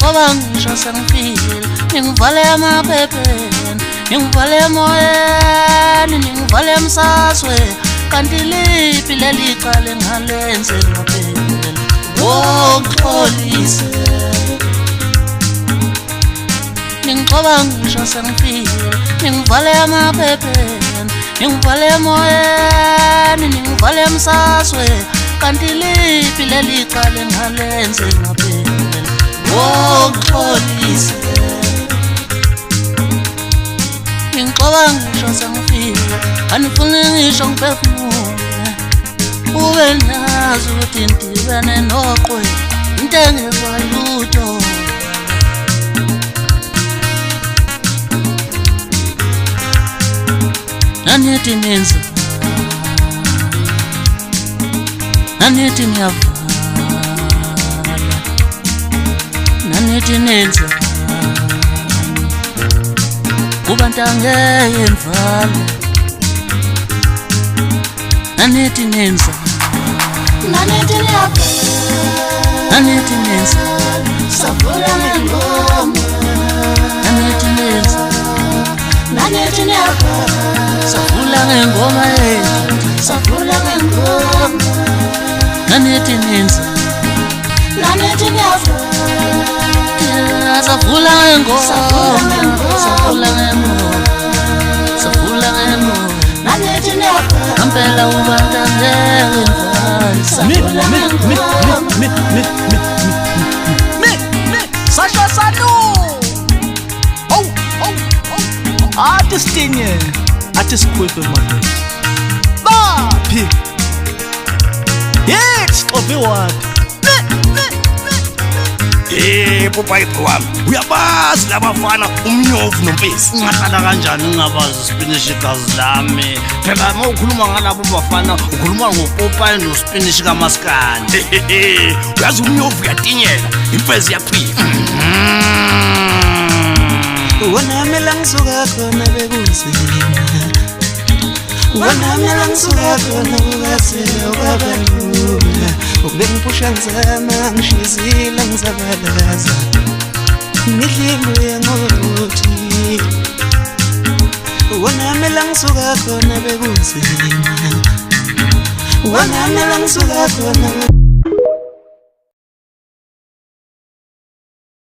Ngoba ngisho sengifile ngivale amaphepheni ngivale emoyeni ngivale emsaswe kanti liphi leli qale ngalenze ngaphela woxolise ngoba ngisho sengifile ngivale amaphepheni ngivale emoyeni ngivale emsaswe kanti liphi leli qale ngalenze ngaphela woxolise ngixoba ngisho sengifika anifuni ngisho ngiphefumule ube nazi ukuthi ndibene noqwe into engezwa lutho nanithi nenza nanithi ngiyavala nanithi nenza kubantu angeke nivale nanithi nenza nanithi niyavala nanithi nenza savula ngengoma nanithi nenza nanithi niyavala savula ngengoma yethu savula ngengoma nanithi nenza nanithi niyavala savula ngengoma savula ngengoma savula ngengoma nanithi niyavala ngempela ubantu angeke nivale savula Sasha Sanu. Oh. Artist inye. Artist kwepe manje. Baphi. Yes, qobe wapi. Popayi wami uyabazi labafana umnyovu nompisi Ngahlala kanjani ngingabazi Spanish igazi lami phela uma ukhuluma ngalabo bafana ukhuluma ngoPopayi noSpanish kaMaskandi uyazi umnyovu uyatinyela imfezi yaphila Wanami langisuka khona bekunzima Wanami langisuka khona ukasile ukabalula Ubengipusha ngizama ngishizile ngizabalaza Ngidlibuye ngokuthi Wanami langisuka khona bekunzima Wanami langisuka khona